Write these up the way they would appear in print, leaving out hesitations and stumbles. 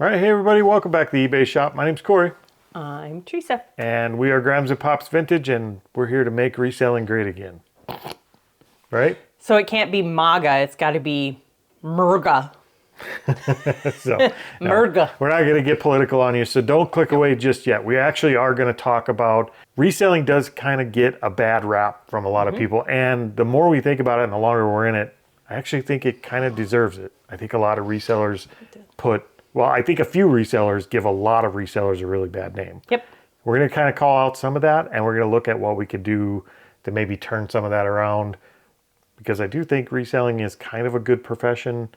All right, hey everybody, welcome back to the eBay shop. My name's Corey. I'm Teresa. And we are Grams and Pops Vintage, and we're here to make reselling great again. Right? So it can't be MAGA, it's got to be MURGA. So, MURGA. we're not going to get political on you, so don't click away just yet. We actually are going to talk about reselling does kind of get a bad rap from a lot of people, and the more we think about it and the longer we're in it, I actually think it kind of deserves it. I think a lot of resellers I think a few resellers give a lot of resellers a really bad name. Yep. We're going to kind of call out some of that, and we're going to look at what we could do to maybe turn some of that around, because I do think reselling is kind of a good profession,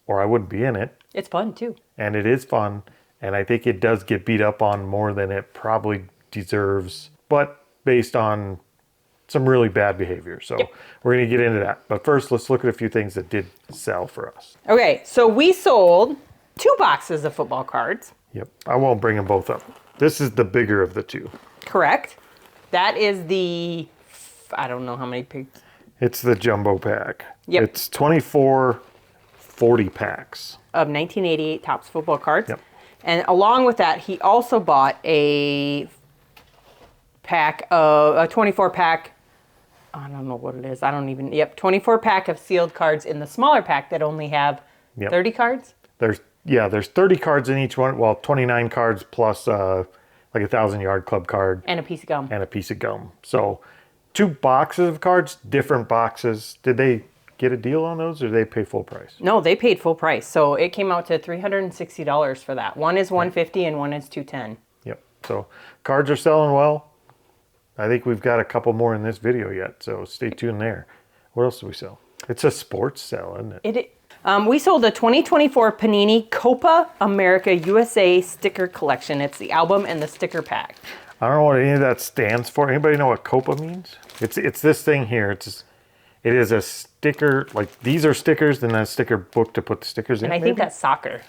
or I wouldn't be in it. It's fun too. And it is fun, and I think it does get beat up on more than it probably deserves, but based on some really bad behavior. So we're going to get into that. But first, let's look at a few things that did sell for us. Okay, so we sold 2 boxes of football cards. Yep. I won't bring them both up. This is the bigger of the two. Correct. That is the, I don't know how many pigs. It's the jumbo pack. Yep. It's 24 40 packs. Of 1988 Topps football cards. Yep. And along with that, he also bought a 24 pack. I don't know what it is. 24 pack of sealed cards in the smaller pack that only have 30 cards. There's 30 cards in each one. Well, 29 cards plus like a 1,000-yard club card. And a piece of gum. So 2 boxes of cards, different boxes. Did they get a deal on those, or did they pay full price? No, they paid full price. So it came out to $360 for that. One is $150 and one is $210. Yep. So cards are selling well. I think we've got a couple more in this video yet, so stay tuned there. What else do we sell? It's a sports sell, isn't it? We sold a 2024 Panini Copa America USA sticker collection. It's the album and the sticker pack. I don't know what any of that stands for. Anybody know what Copa means? It's this thing here. It is a sticker, like these are stickers, then a sticker book to put the stickers in. And I think that's soccer.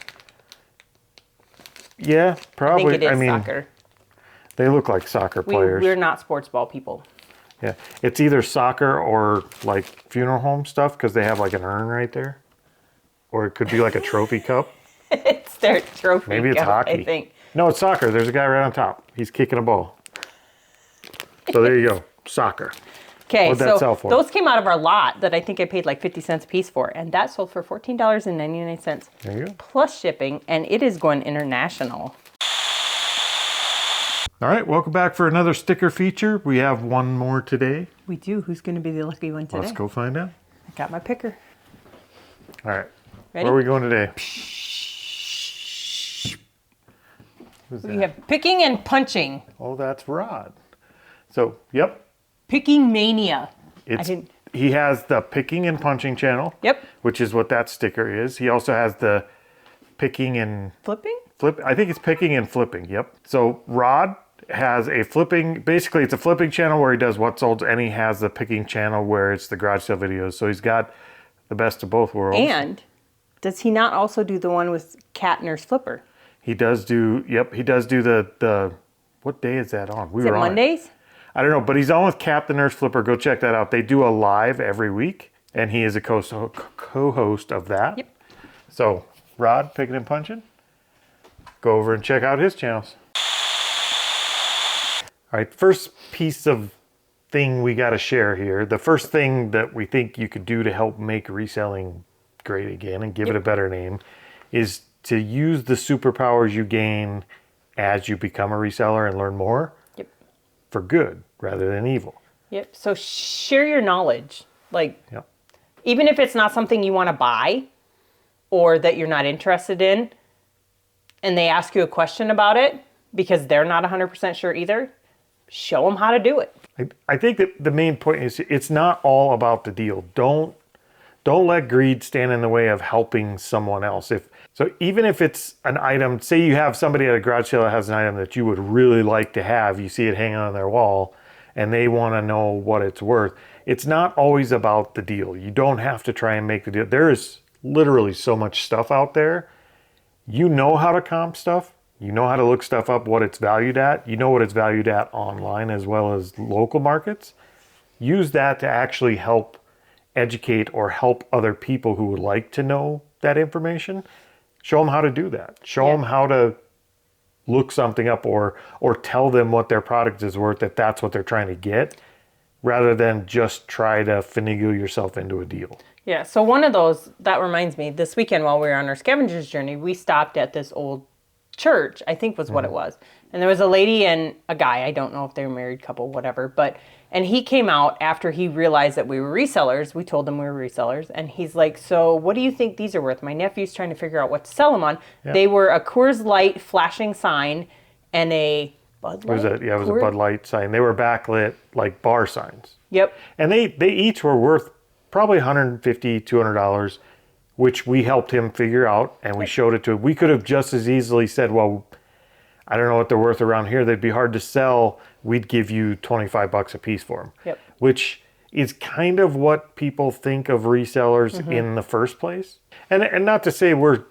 Yeah, probably. I think it is soccer. They look like soccer players. We're not sports ball people. Yeah, it's either soccer or like funeral home stuff, because they have like an urn right there. Or it could be like a trophy cup. It's their trophy Maybe it's cup, hockey. I think. No, it's soccer. There's a guy right on top. He's kicking a ball. So there you go. Soccer. Okay, What'd that sell for? Those came out of our lot that I think I paid like 50 cents a piece for. And that sold for $14.99. There you go. Plus shipping. And it is going international. All right, welcome back for another sticker feature. We have one more today. We do. Who's going to be the lucky one today? Let's go find out. I got my picker. All right. Ready? Where are we going today? We have picking and punching. Oh, that's Rod. So, yep. Picking mania. He has the picking and punching channel. Yep. Which is what that sticker is. He also has the picking and Flipping? I think it's picking and flipping. Yep. So Rod has a flipping. Basically, it's a flipping channel where he does what's sold, and he has the picking channel where it's the garage sale videos. So he's got the best of both worlds. And does he not also do the one with Cat Nurse Flipper? He does do. Yep. He does do the. What day is that on? Is it Mondays? I don't know, but he's on with Cap the Nurse Flipper. Go check that out. They do a live every week, and he is a co-host of that. Yep. So Rod, picking and punching. Go over and check out his channels. All right, first piece of thing we got to share here. The first thing that we think you could do to help make reselling great again and give it a better name is to use the superpowers you gain as you become a reseller and learn more for good rather than evil. Yep. So share your knowledge. Like, Yep. even if it's not something you want to buy or that you're not interested in, and they ask you a question about it because they're not 100% sure either, show them how to do it. I think that the main point is it's not all about the deal. Don't let greed stand in the way of helping someone else. Even if it's an item, say you have somebody at a garage sale that has an item that you would really like to have, you see it hanging on their wall, and they want to know what it's worth. It's not always about the deal. You don't have to try and make the deal. There is literally so much stuff out there. You know how to comp stuff. You know how to look stuff up, what it's valued at. You know what it's valued at online as well as local markets. Use that to actually help educate or help other people who would like to know that information. show them how to do that. Show them how to look something up or tell them what their product is worth, if that's what they're trying to get, rather than just try to finagle yourself into a deal. Yeah, so one of those, that reminds me, this weekend while we were on our scavenger's journey, we stopped at this old church, I think was what it was. And there was a lady and a guy, I don't know if they were a married couple, whatever, and he came out after he realized that we were resellers. We told him we were resellers. And he's like, so what do you think these are worth? My nephew's trying to figure out what to sell them on. Yeah. They were a Coors Light flashing sign and a Bud Light? It was a Bud Light sign. They were backlit, like bar signs. Yep. And they each were worth probably $150, $200, which we helped him figure out, and we showed it to him. We could have just as easily said, well, I don't know what they're worth around here. They'd be hard to sell. We'd give you $25 a piece for them. Yep. Which is kind of what people think of resellers in the first place. And not to say we're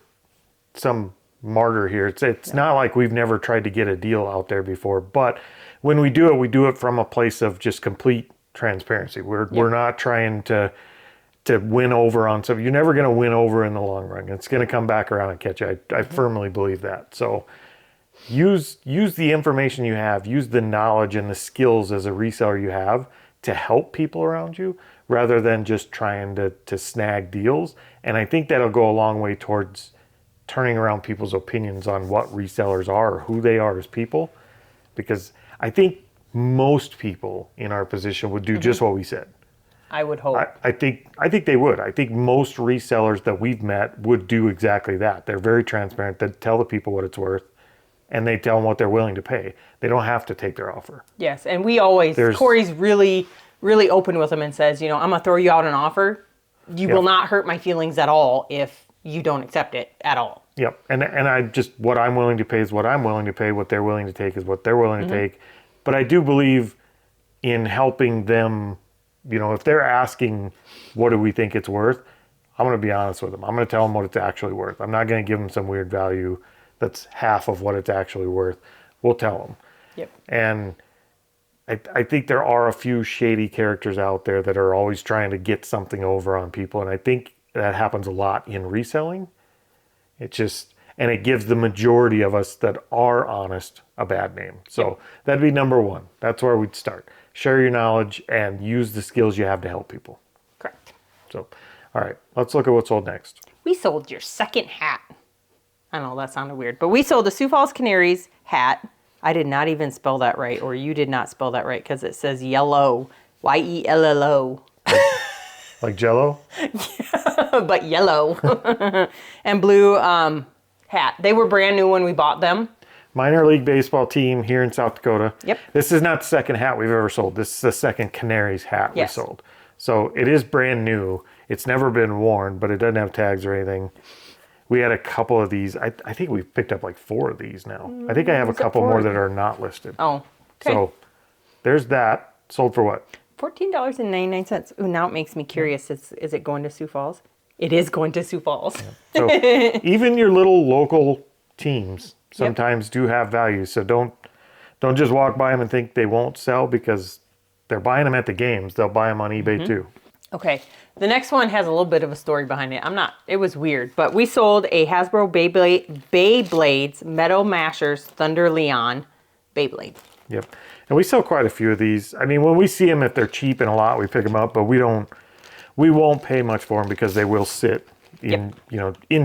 some martyr here. It's not like we've never tried to get a deal out there before. But when we do it from a place of just complete transparency. We're not trying to win over on something. You're never going to win over in the long run. It's going to come back around and catch you. I firmly believe that. So use the information you have, use the knowledge and the skills as a reseller you have to help people around you rather than just trying to snag deals. And I think that'll go a long way towards turning around people's opinions on what resellers are or who they are as people. Because I think most people in our position would do just what we said. I would hope. I think they would. I think most resellers that we've met would do exactly that. They're very transparent. They tell the people what it's worth, and they tell them what they're willing to pay. They don't have to take their offer. Yes, and we always, Corey's really, really open with them and says, I'm going to throw you out an offer. You will not hurt my feelings at all if you don't accept it at all. Yep, and I just, what I'm willing to pay is what I'm willing to pay. What they're willing to take is what they're willing to take. But I do believe in helping them. If they're asking, what do we think it's worth? I'm going to be honest with them. I'm going to tell them what it's actually worth. I'm not going to give them some weird value that's half of what it's actually worth. We'll tell them. Yep. And I think there are a few shady characters out there that are always trying to get something over on people. And I think that happens a lot in reselling. It gives the majority of us that are honest a bad name. So that'd be number one. That's where we'd start. Share your knowledge and use the skills you have to help people. Correct. So, all right, let's look at what's sold next. We sold your second hat. I know that sounded weird, but we sold the Sioux Falls Canaries hat. I did not even spell that right, or you did not spell that right, because it says yellow, YELLO. Like Jell-O? Yeah, but yellow. And blue hat. They were brand new when we bought them. Minor league baseball team here in South Dakota. Yep. This is not the second hat we've ever sold. This is the second Canaries hat we sold. So it is brand new. It's never been worn, but it doesn't have tags or anything. We had a couple of these. I think we've picked up like 4 of these now. I think I have a couple more that are not listed. Oh, okay. So there's that. Sold for what? $14.99. Ooh, now it makes me curious. Is it going to Sioux Falls? It is going to Sioux Falls. Yeah. So even your little local teams sometimes do have value. So don't just walk by them and think they won't sell because they're buying them at the games. They'll buy them on eBay too. Okay. The next one has a little bit of a story behind it. It was weird, but we sold a Hasbro Beyblades Metal Mashers Thunder Leon Beyblade. Yep. And we sell quite a few of these. I mean, when we see them, if they're cheap and a lot, we pick them up, but we won't pay much for them because they will sit in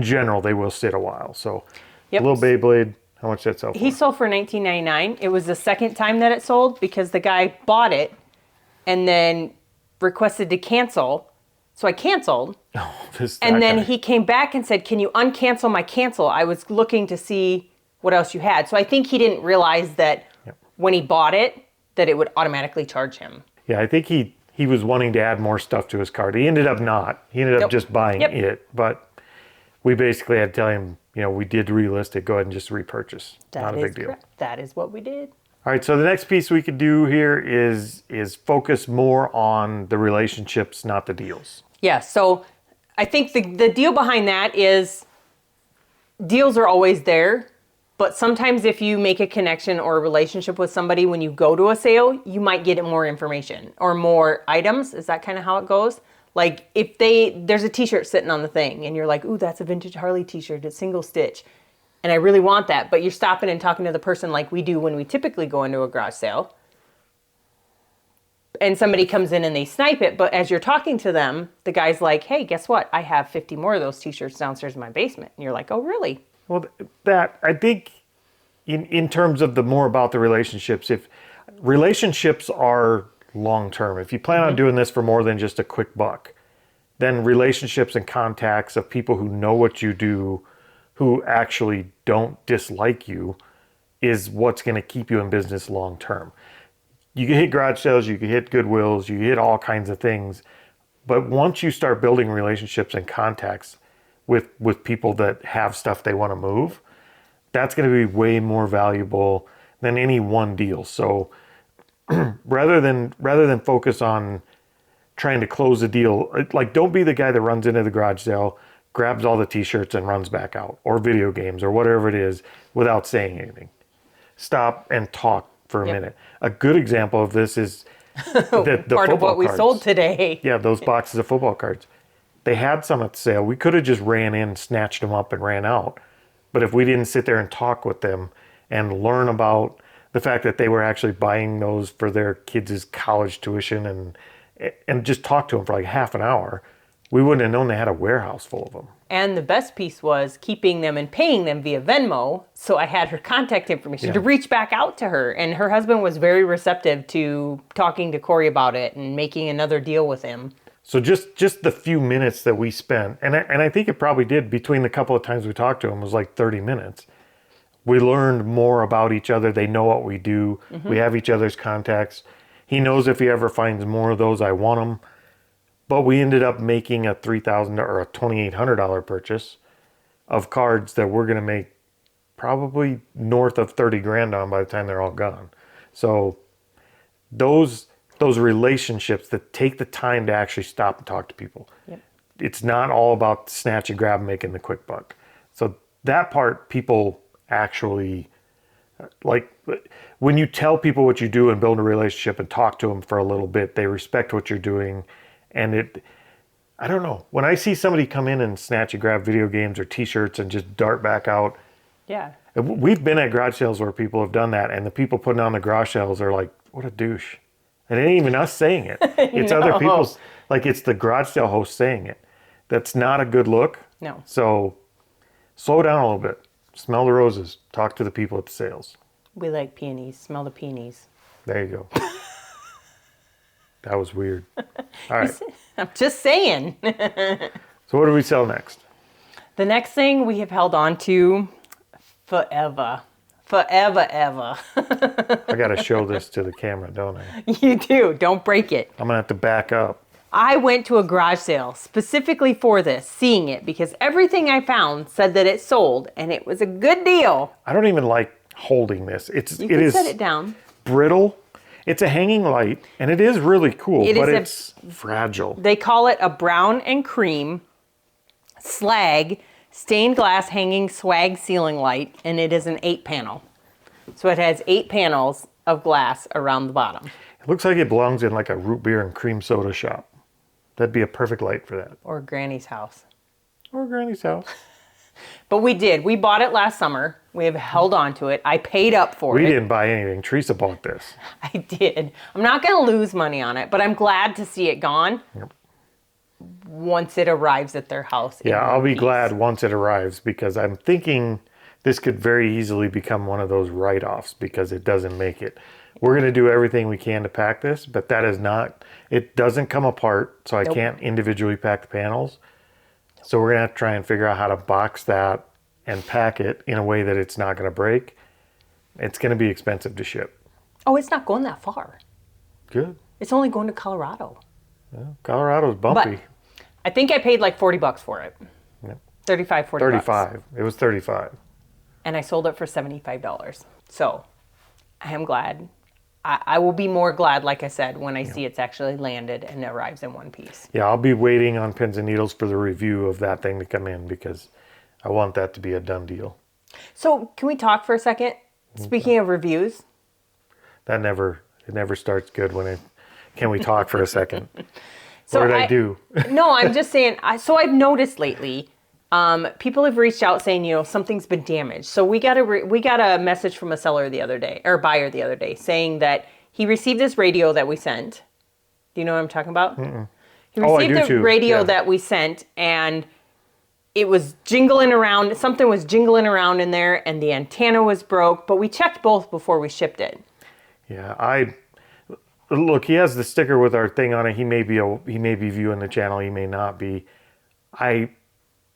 general, they will sit a while. So a little Beyblade, how much did that sell for? He sold for $19.99. It was the second time that it sold because the guy bought it and then requested to cancel. So I canceled. And then he came back and said, can you uncancel my cancel? I was looking to see what else you had. So I think he didn't realize that when he bought it, that it would automatically charge him. Yeah, I think he was wanting to add more stuff to his cart. He ended up not. He ended up just buying it. But we basically had to tell him, we did relist it. Go ahead and just repurchase. Not a big deal. Correct. That is what we did. All right, so the next piece we could do here is focus more on the relationships, not the deals. Yeah, so I think the deal behind that is deals are always there, but sometimes if you make a connection or a relationship with somebody when you go to a sale, you might get more information or more items. Is that kind of how it goes? Like if there's a t-shirt sitting on the thing and you're like, ooh, that's a vintage Harley t-shirt, it's single stitch. And I really want that, but you're stopping and talking to the person like we do when we typically go into a garage sale. And somebody comes in and they snipe it, but as you're talking to them, the guy's like, hey, guess what? I have 50 more of those t-shirts downstairs in my basement. And you're like, oh, really? Well, that, I think, in terms of the more about the relationships, if relationships are long-term, if you plan on doing this for more than just a quick buck, then relationships and contacts of people who know what you do, who actually don't dislike you, is what's going to keep you in business long-term. You can hit garage sales, you can hit Goodwills, you can hit all kinds of things. But once you start building relationships and contacts with people that have stuff they want to move, that's going to be way more valuable than any one deal. So rather than focus on trying to close a deal, like don't be the guy that runs into the garage sale, grabs all the t-shirts and runs back out, or video games or whatever it is without saying anything. Stop and talk for a minute. A good example of this is the part of what we cards. sold today. Yeah, those boxes of football cards. They had some at the sale. We could have just ran in, snatched them up, and ran out. But if we didn't sit there and talk with them and learn about the fact that they were actually buying those for their kids' college tuition and just talk to them for like half an hour, we wouldn't have known they had a warehouse full of them. And the best piece was keeping them and paying them via Venmo. So I had her contact information to reach back out to her. And her husband was very receptive to talking to Corey about it and making another deal with him. So just the few minutes that we spent, and I think it probably did, between the couple of times we talked to him, was like 30 minutes. We learned more about each other. They know what we do. We have each other's contacts. He knows if he ever finds more of those, I want them. But we ended up making a $3,000 or a $2,800 purchase of cards that we're going to make probably north of 30 grand on by the time they're all gone. So those relationships that take the time to actually stop and talk to people. Yep. It's not all about snatch and grab and making the quick buck. So that part, people actually like. When you tell people what you do and build a relationship and talk to them for a little bit, they respect what you're doing. And I don't know, when I see somebody come in and snatch and grab video games or t-shirts and just dart back out. Yeah. We've been at garage sales where people have done that, and the people putting on the garage sales are like, what a douche. And it ain't even us saying it. It's other people's, like it's the garage sale host saying it. That's not a good look. No. So slow down a little bit. Smell the roses. Talk to the people at the sales. We like peonies. Smell the peonies. There you go. That was weird. All right. I'm just saying. So what do we sell next? The next thing we have held on to forever. Forever, ever. I got to show this to the camera, don't I? You do. Don't break it. I'm going to have to back up. I went to a garage sale specifically for this, seeing it, because everything I found said that it sold, and it was a good deal. I don't even like holding this. You can set it down. Brittle. It's a hanging light, and it is really cool, but it's fragile. They call it a brown and cream slag stained glass hanging swag ceiling light, and it is an 8-panel. So it has 8 panels of glass around the bottom. It looks like it belongs in like a root beer and cream soda shop. That'd be a perfect light for that. Or Granny's house. Or Granny's house. But we did. We bought it last summer. We have held on to it. I paid up for it. We didn't buy anything. Teresa bought this. I did. I'm not going to lose money on it, but I'm glad to see it gone once it arrives at their house. Yeah, I'll be glad once it arrives, because I'm thinking this could very easily become one of those write-offs because it doesn't make it. We're going to do everything we can to pack this, but that is not, it doesn't come apart, so I can't individually pack the panels. So we're going to have to try and figure out how to box that and pack it in a way that it's not going to break. It's going to be expensive to ship. Oh, it's not going that far. Good. It's only going to Colorado. Yeah, Colorado's bumpy. But I think I paid like $40 for it. Yep. 35, 40 35. It was 35. And I sold it for $75. So I am glad. I will be more glad, like I said, when I see it's actually landed and arrives in one piece. Yeah, I'll be waiting on pins and needles for the review of that thing to come in, because I want that to be a done deal. So can we talk for a second? Speaking of reviews. It never starts good when can we talk for a second? So what did I do? No, I'm just saying. So I've noticed lately, people have reached out saying, something's been damaged. So we got a message from a seller the other day, or buyer the other day, saying that he received this radio that we sent. Do you know what I'm talking about? Mm-mm. He received the radio that we sent, and it was jingling around. Something was jingling around in there, and the antenna was broke. But we checked both before we shipped it. Yeah, look. He has the sticker with our thing on it. He may be viewing the channel. He may not be. I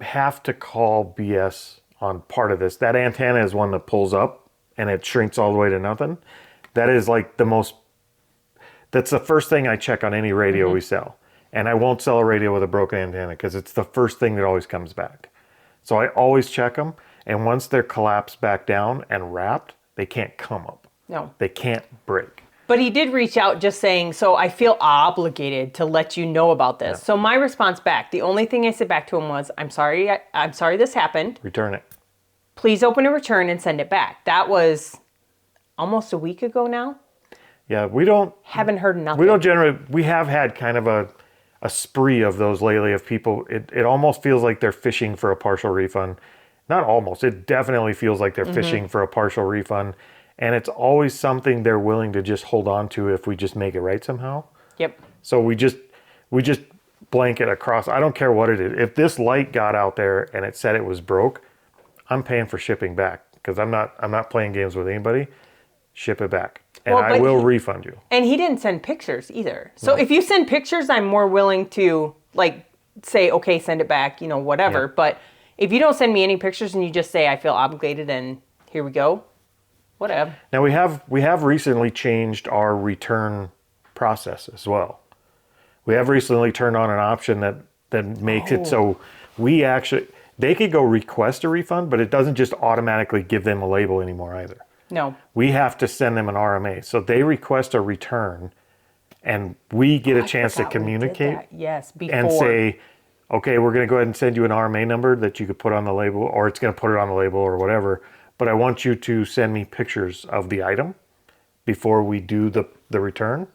have to call BS on part of this. That antenna is one that pulls up and it shrinks all the way to nothing. That is like that's the first thing I check on any radio we sell. And I won't sell a radio with a broken antenna because it's the first thing that always comes back. So I always check them. And once they're collapsed back down and wrapped, they can't come up. No. They can't break. But he did reach out just saying, so I feel obligated to let you know about this. Yeah. So my response back, the only thing I said back to him was, I'm sorry this happened. Return it. Please open a return and send it back. That was almost a week ago now. Yeah, haven't heard nothing. We have had kind of a spree of those lately of people. It almost feels like they're fishing for a partial refund. Not almost, it definitely feels like they're fishing for a partial refund. And it's always something they're willing to just hold on to if we just make it right somehow. Yep. So we just blanket across. I don't care what it is. If this light got out there and it said it was broke, I'm paying for shipping back because I'm not playing games with anybody. Ship it back. And I will refund you. And he didn't send pictures either. So if you send pictures, I'm more willing to say, okay, send it back, whatever. Yeah. But if you don't send me any pictures and you just say, I feel obligated and here we go, whatever. Now we have recently changed our return process as well. We have recently turned on an option that makes it so they could go request a refund, but it doesn't just automatically give them a label anymore either. No. We have to send them an RMA. So they request a return and we get a chance to communicate. Yes, before. And say, okay, we're going to go ahead and send you an RMA number that you could put on the label, or it's going to put it on the label or whatever. But I want you to send me pictures of the item before we do the return.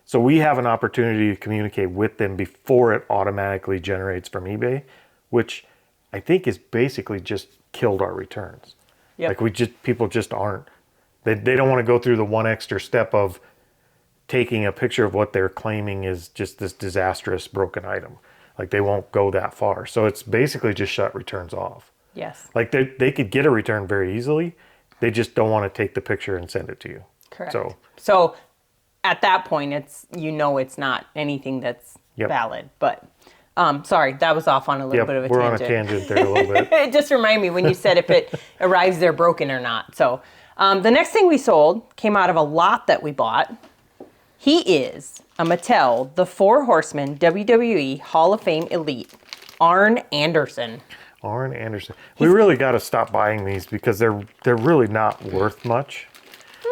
So we have an opportunity to communicate with them before it automatically generates from eBay, which I think is basically just killed our returns. Yep. People just aren't. They don't want to go through the one extra step of taking a picture of what they're claiming is just this disastrous broken item. Like they won't go that far. So it's basically just shut returns off. Yes. Like they could get a return very easily. They just don't want to take the picture and send it to you. Correct. So at that point, it's not anything that's valid. But sorry, that was off on a little bit of a tangent. We're on a tangent there a little bit. It just reminded me when you said if it arrives there broken or not. So the next thing we sold came out of a lot that we bought. He is a Mattel, the Four Horsemen WWE Hall of Fame Elite, Arn Anderson. Arn Anderson. We really got to stop buying these because they're really not worth much.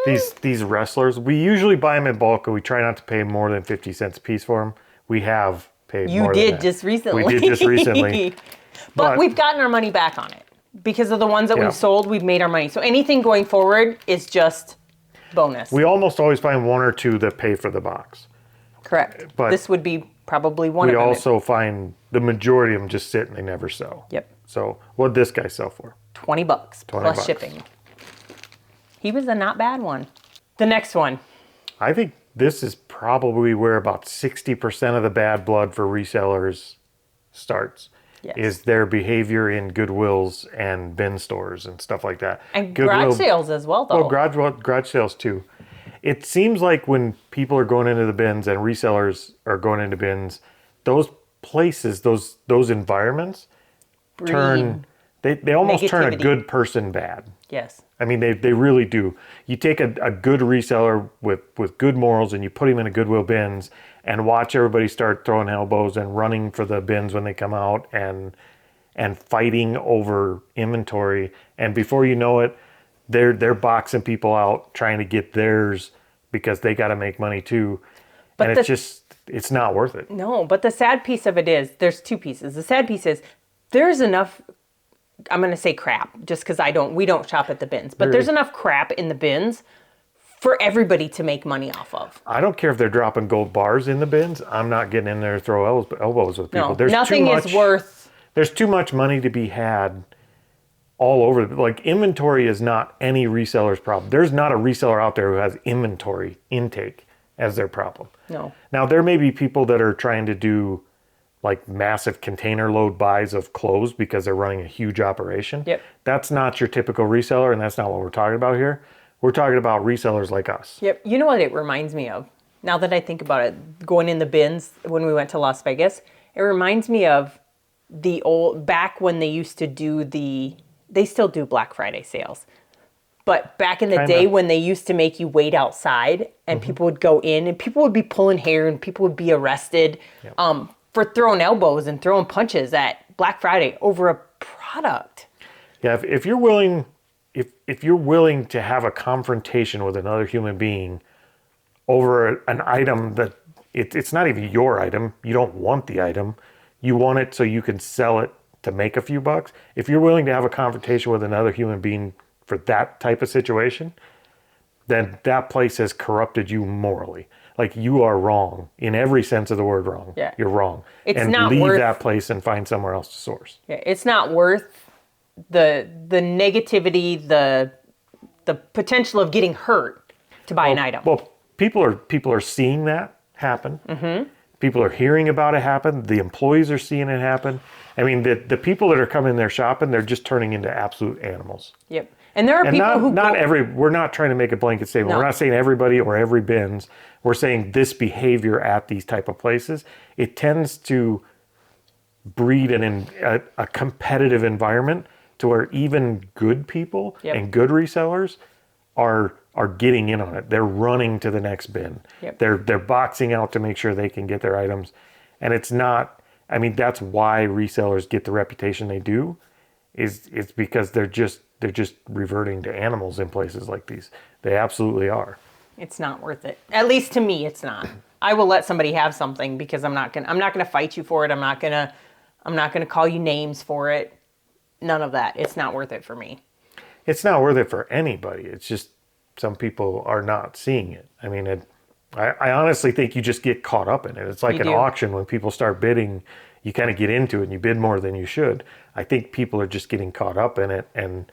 These wrestlers, we usually buy them in bulk and we try not to pay more than 50 cents a piece for them. We have paid more than that. You did just recently. We did just recently. But we've gotten our money back on it. Because of the ones that we've sold, we've made our money. So anything going forward is just bonus. We almost always find one or two that pay for the box. Correct. But this would be probably one of them. We also find the majority of them just sit and they never sell. Yep. So what did this guy sell for? $20 plus shipping. He was a not bad one. The next one. I think this is probably where about 60% of the bad blood for resellers starts. Yes. Is their behavior in Goodwills and bin stores and stuff like that. And garage sales as well, though. Well, garage sales too. It seems like when people are going into the bins and resellers are going into bins, those places, those environments turn, they almost turn a good person bad. Yes. I mean, they really do. You take a good reseller with good morals and you put him in a Goodwill bins and watch everybody start throwing elbows and running for the bins when they come out and fighting over inventory. And before you know it, they're boxing people out trying to get theirs because they got to make money too. But and it's not worth it. No, but the sad piece of it is, there's two pieces. The sad piece is there's enough, I'm going to say crap just because we don't shop at the bins, but there's enough crap in the bins for everybody to make money off of. I don't care if they're dropping gold bars in the bins. I'm not getting in there to throw elbows with people. No, nothing is worth. There's too much money to be had all over. Like, inventory is not any reseller's problem. There's not a reseller out there who has inventory intake as their problem. No. Now, there may be people that are trying to do like massive container load buys of clothes because they're running a huge operation. Yep. That's not your typical reseller, and that's not what we're talking about here. We're talking about resellers like us. Yep. You know what it reminds me of? Now that I think about it, going in the bins when we went to Las Vegas, it reminds me of the old, back when they used to do they still do Black Friday sales. But back in the day when they used to make you wait outside and people would go in and people would be pulling hair and people would be arrested for throwing elbows and throwing punches at Black Friday over a product. Yeah, if you're willing, if you're willing to have a confrontation with another human being over an item that it's not even your item, you don't want the item, you want it so you can sell it to make a few bucks. If you're willing to have a confrontation with another human being for that type of situation, then that place has corrupted you morally. Like, you are wrong in every sense of the word wrong. Yeah. You're wrong. It's and not leave worth that place and find somewhere else to source. Yeah, it's not worth the negativity, the potential of getting hurt to buy an item. Well, people are seeing that happen. Mm-hmm. People are hearing about it happen. The employees are seeing it happen. I mean, the people that are coming there shopping, they're just turning into absolute animals. Yep. And there are people who we're not trying to make a blanket statement. No. We're not saying everybody or every bins. We're saying this behavior at these type of places, it tends to breed a competitive environment to where even good people and good resellers are getting in on it. They're running to the next bin. Yep. They're boxing out to make sure they can get their items. And it's not, I mean, that's why resellers get the reputation they do, is it's because they're just reverting to animals in places like these. They absolutely are. It's not worth it. At least to me, it's not. I will let somebody have something because I'm not gonna fight you for it. I'm not gonna call you names for it. None of that. It's not worth it for me. It's not worth it for anybody. It's just some people are not seeing it. I mean, I honestly think you just get caught up in it. It's like an auction when people start bidding. You kind of get into it and you bid more than you should. I think people are just getting caught up in it, and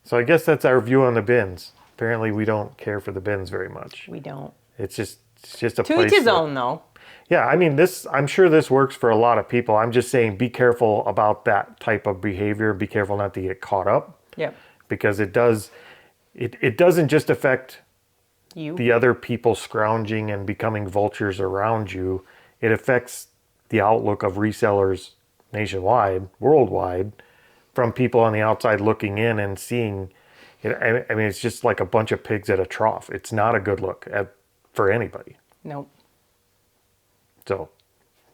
so I guess that's our view on the bins. Apparently, we don't care for the bins very much. We don't. It's just a to place. each his own, though. Yeah, I mean, I'm sure this works for a lot of people. I'm just saying, be careful about that type of behavior. Be careful not to get caught up. Yep. Because it doesn't just affect You. the other people scrounging and becoming vultures around you. It affects the outlook of resellers nationwide, worldwide, from people on the outside looking in and seeing it. I mean, it's just like a bunch of pigs at a trough. It's not a good look for anybody. Nope. So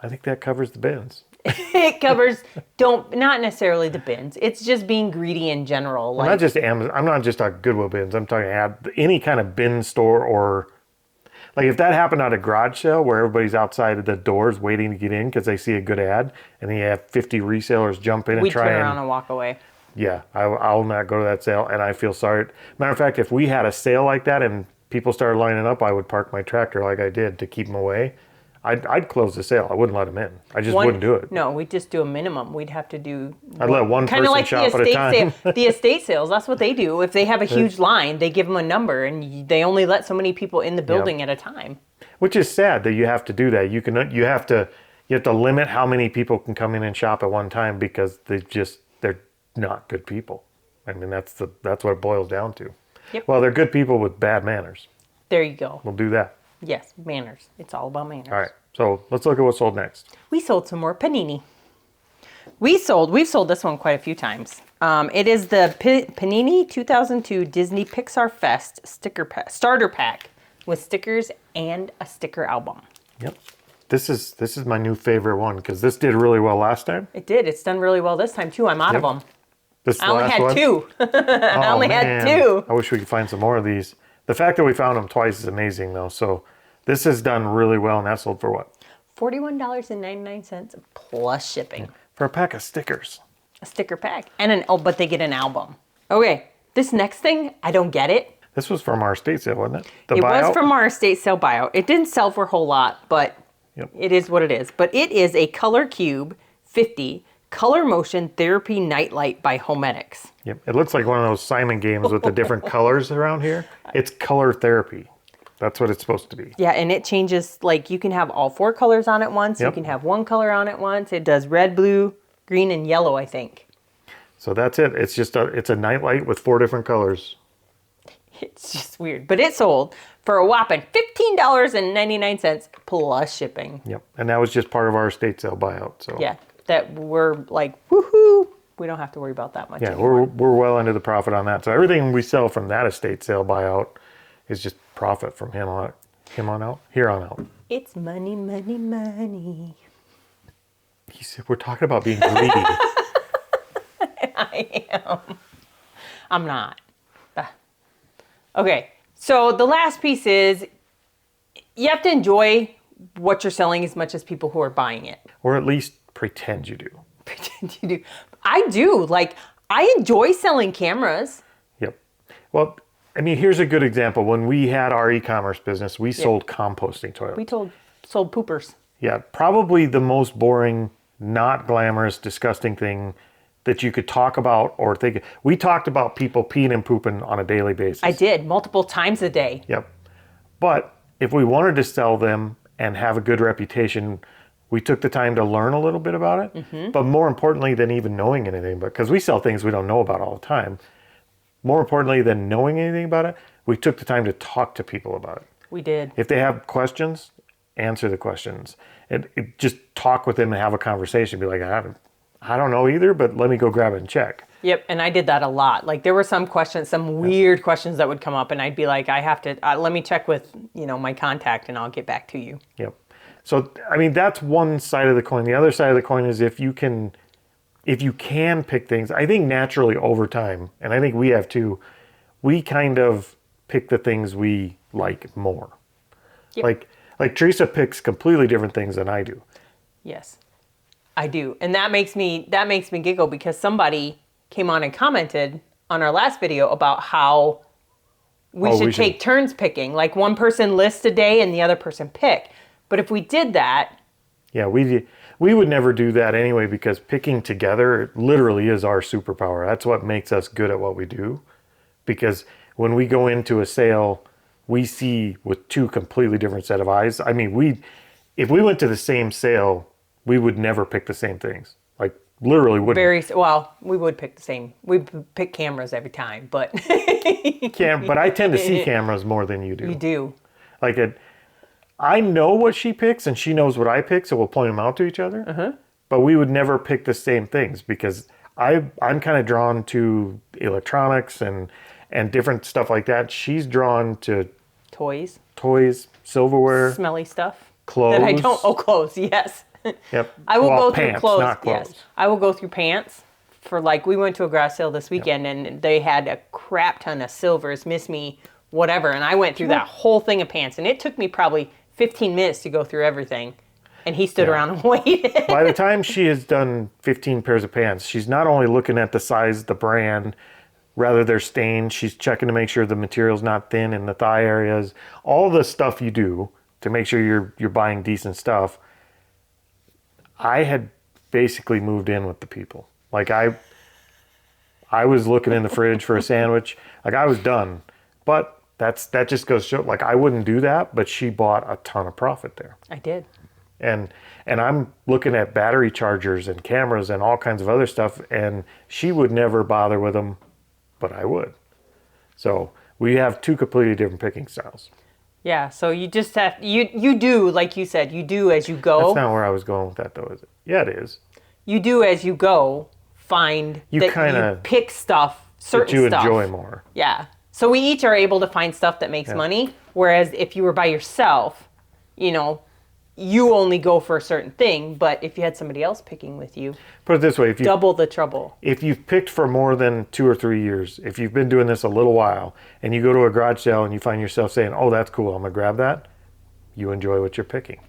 I think that covers the bins. It covers not necessarily the bins. It's just being greedy in general. Well, not just Amazon. I'm not just talking Goodwill bins. I'm talking any kind of bin store, or like if that happened at a garage sale where everybody's outside of the doors waiting to get in because they see a good ad, and then you have 50 resellers jump in and try turn around and walk away. Yeah, I'll not go to that sale, and I feel sorry. Matter of fact, if we had a sale like that and people started lining up, I would park my tractor like I did to keep them away. I'd close the sale. I wouldn't let them in. I just wouldn't do it. No, we'd just do a minimum. We'd have to do. I'd let one person like shop at a time. The estate sales. That's what they do. If they have a huge line, they give them a number, and they only let so many people in the building at a time. Which is sad that you have to do that. You have to limit how many people can come in and shop at one time because they're not good people. I mean, that's what it boils down to. Yep. Well, they're good people with bad manners. There you go. We'll do that. Yes, manners. It's all about manners. All right. So let's look at what sold next. We sold some more panini. We've sold this one quite a few times. It is the Panini 2002 Disney Pixar Fest starter pack with stickers and a sticker album. Yep. This is my new favorite one because this did really well last time. It did. It's done really well this time too. I'm out of them. I only had two. I only had two. I wish we could find some more of these. The fact that we found them twice is amazing though. So this has done really well, and that sold for what? $41.99 plus shipping. For a pack of stickers. A sticker pack. And but they get an album. Okay. This next thing, I don't get it. This was from our estate sale, wasn't it? The It was buyout? from our estate sale buyout. It didn't sell for a whole lot, but Yep. it is what it is. But it is a Color Cube 50 Color Motion Therapy Nightlight by Homedics. Yep. It looks like one of those Simon games with the different colors around here. It's color therapy. That's what it's supposed to be. Yeah, and it changes, like you can have all 4 colors on at once. Yep. You can have 1 color on at once. It does red, blue, green, and yellow, I think. So that's it. It's just it's a nightlight with 4 different colors. It's just weird. But it sold for a whopping $15.99 plus shipping. Yep. And that was just part of our estate sale buyout. So Yeah, that we're like, woohoo, we don't have to worry about that much yeah, anymore. we're well into the profit on that. So everything we sell from that estate sale buyout is just profit from here on out. It's money, money, money. He said we're talking about being greedy. I am. I'm not. Okay, so the last piece is you have to enjoy what you're selling as much as people who are buying it. Or at least pretend you do. Pretend you do. I do. Like, I enjoy selling cameras. Yep. Well, I mean, here's a good example. When we had our e-commerce business, we sold composting toilets. We sold poopers. Yeah, probably the most boring, not glamorous, disgusting thing that you could talk about or think. We talked about people peeing and pooping on a daily basis. I did multiple times a day. Yep. But if we wanted to sell them and have a good reputation, we took the time to learn a little bit about it. Mm-hmm. But more importantly than even knowing anything, because we sell things we don't know about all the time. More importantly than knowing anything about it, we took the time to talk to people about it. We did. If they have questions, answer the questions. And just talk with them and have a conversation. Be like, I don't know either, but let me go grab it and check. Yep, and I did that a lot. Like there were some questions, some weird questions that would come up, and I'd be like, I have to let me check with my contact, and I'll get back to you. Yep. So I mean, that's one side of the coin. The other side of the coin is if you can pick things. I think naturally over time, and I think we have too, we kind of pick the things we like more. Yep. Like Teresa picks completely different things than I do. Yes, I do, and that makes me giggle because somebody came on and commented on our last video about how we should take turns picking. Like one person lists a day and the other person pick. But if we did that, yeah, we would never do that anyway because picking together literally is our superpower. That's what makes us good at what we do. Because when we go into a sale, we see with 2 completely different set of eyes. I mean, if we went to the same sale, we would never pick the same things. Like literally wouldn't. We would pick the same. We pick cameras every time, but But I tend to see cameras more than you do. You do. Like I know what she picks and she knows what I pick, so we'll point them out to each other. Uh-huh. But we would never pick the same things because I'm kind of drawn to electronics and different stuff like that. She's drawn to Toys, silverware, smelly stuff. clothes. That I don't. Oh, clothes. Yes. Yep. I will go pants, through clothes. not clothes. Yes. I will go through pants. For we went to a garage sale this weekend and they had a crap ton of silvers, Miss Me, whatever. And I went through that whole thing of pants and it took me probably 15 minutes to go through everything. And he stood around and waited. By the time she has done 15 pairs of pants, she's not only looking at the size, the brand, rather they're stained. She's checking to make sure the material's not thin in the thigh areas. All the stuff you do to make sure you're buying decent stuff. I had basically moved in with the people. Like I was looking in the fridge for a sandwich. Like I was done. But that just goes to show, like I wouldn't do that, but she bought a ton of profit there. I did. And I'm looking at battery chargers and cameras and all kinds of other stuff, and she would never bother with them, but I would. So we have 2 completely different picking styles. Yeah, so you just have, you do, like you said, you do as you go. That's not where I was going with that though, is it? Yeah, it is. You do as you go, find You pick stuff, certain that you stuff. enjoy more. Yeah. So we each are able to find stuff that makes money, whereas if you were by yourself, you only go for a certain thing, but if you had somebody else picking with you, Put it this way, double the trouble. if you've picked for more than 2 or 3 years, if you've been doing this a little while, and you go to a garage sale and you find yourself saying, oh, that's cool, I'm going to grab that, you enjoy what you're picking.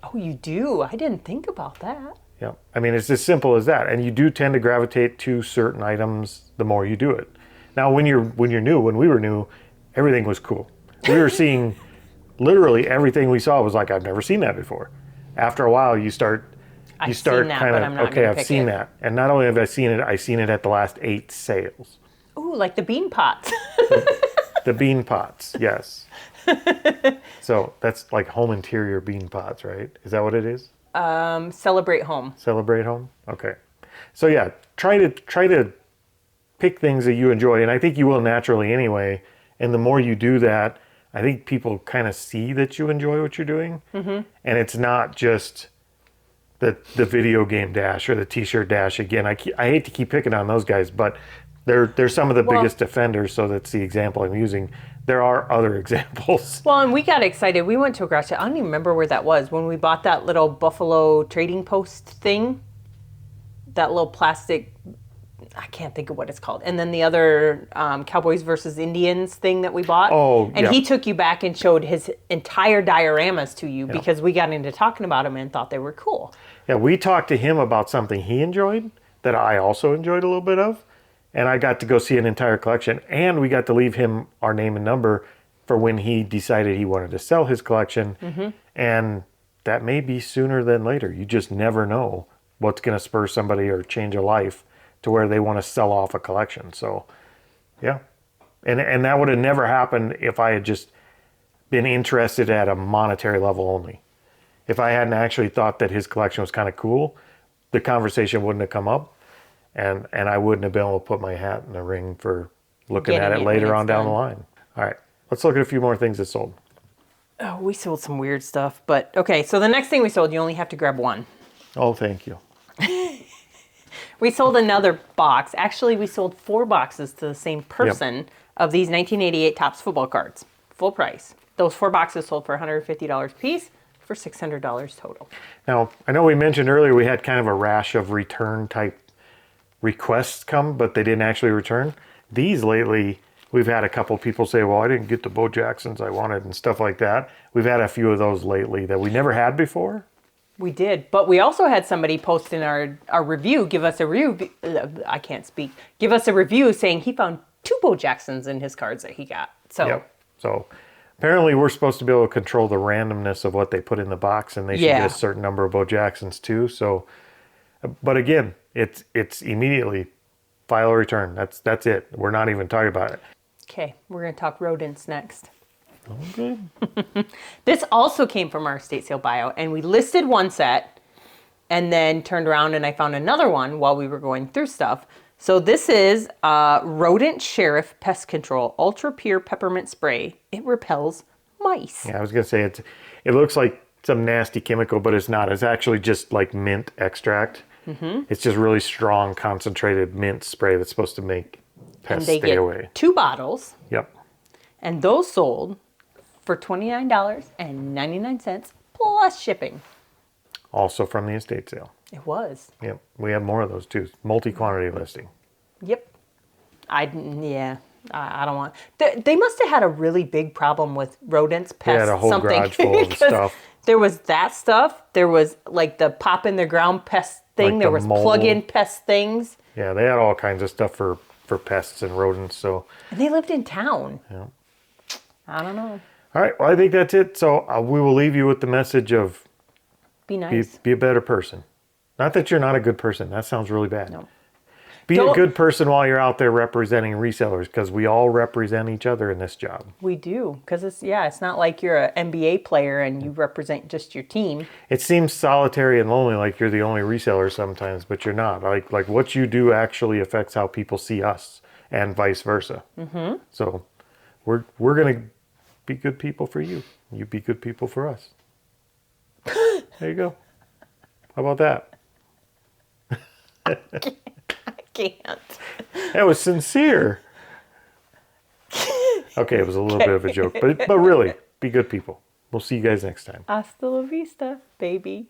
Oh, you do? I didn't think about that. Yeah. I mean, it's as simple as that. And you do tend to gravitate to certain items the more you do it. Now, when you're new, when we were new, everything was cool. We were seeing literally everything we saw was like, I've never seen that before. After a while, you start I've seen that, kind but of, I'm not okay, gonna I've pick seen it. that. And not only have I seen it at the last 8 sales. Ooh, like the bean pots. The bean pots, yes. So that's like home interior bean pots, right? Is that what it is? Celebrate home. Celebrate home? Okay. So yeah, try to pick things that you enjoy, and I think you will naturally anyway. And the more you do that, I think people kind of see that you enjoy what you're doing. Mm-hmm. And it's not just the video game dash or the t-shirt dash. Again, I hate to keep picking on those guys, but they're some of the biggest defenders, so that's the example I'm using. There are other examples. Well, and we got excited. We went to a garage sale. I don't even remember where that was. When we bought that little Buffalo Trading Post thing, that little plastic, I can't think of what it's called. And then the other Cowboys versus Indians thing that we bought. Oh, and yeah. he took you back and showed his entire dioramas to you because we got into talking about them and thought they were cool. Yeah, we talked to him about something he enjoyed that I also enjoyed a little bit of. And I got to go see an entire collection. And we got to leave him our name and number for when he decided he wanted to sell his collection. Mm-hmm. And that may be sooner than later. You just never know what's going to spur somebody or change a life to where they want to sell off a collection. So, yeah. And that would have never happened if I had just been interested at a monetary level only. If I hadn't actually thought that his collection was kind of cool, the conversation wouldn't have come up. And I wouldn't have been able to put my hat in the ring for looking at it later on down the line. All right, let's look at a few more things that sold. Oh, we sold some weird stuff. But, okay, so the next thing we sold, you only have to grab one. Oh, thank you. We sold another box. Actually, we sold 4 boxes to the same person of these 1988 Topps football cards. Full price. Those 4 boxes sold for $150 a piece for $600 total. Now, I know we mentioned earlier we had kind of a rash of return type requests come, but they didn't actually return. These lately, we've had a couple people say, well, I didn't get the Bo Jacksons I wanted and stuff like that. We've had a few of those lately that we never had before. We did, but we also had somebody post in our review, give us a review, I can't speak, give us a review saying he found 2 Bo Jacksons in his cards that he got. So, Yep. So apparently we're supposed to be able to control the randomness of what they put in the box, and they should get a certain number of Bo Jacksons too. So, but again, it's immediately file a return. That's it. We're not even talking about it. Okay, we're going to talk rodents next. Okay. This also came from our estate sale buyout, and we listed one set and then turned around and I found another one while we were going through stuff. So this is Rodent Sheriff Pest Control Ultra Pure Peppermint Spray. It repels mice. Yeah, I was gonna say it looks like some nasty chemical, but it's not. It's actually just like mint extract. Mm-hmm. It's just really strong, concentrated mint spray that's supposed to make pests stay away. 2 bottles. Yep. And those sold for $29.99 plus shipping. Also from the estate sale. It was. Yep. We have more of those too. Multi-quantity listing. Yep. I don't want. They must have had a really big problem with rodents, pests, They had a whole something. garage full of stuff. There was that stuff. There was like the pop in the ground pest thing. Like there the was mold. plug-in pest things. Yeah, they had all kinds of stuff for pests and rodents. So. And they lived in town. Yeah. I don't know. All right. Well, I think that's it. So we will leave you with the message of Be nice. be a better person. Not that you're not a good person. That sounds really bad. No. Be a good person while you're out there representing resellers, because we all represent each other in this job. We do, because it's not like you're an NBA player and you represent just your team. It seems solitary and lonely, like you're the only reseller sometimes, but you're not. Like what you do actually affects how people see us, and vice versa. Mm-hmm. So we're gonna be good people for you. You be good people for us. There you go. How about that? I can't. That was sincere. Okay, it was a little bit of a joke, but really, be good people. We'll see you guys next time. Hasta la vista, baby.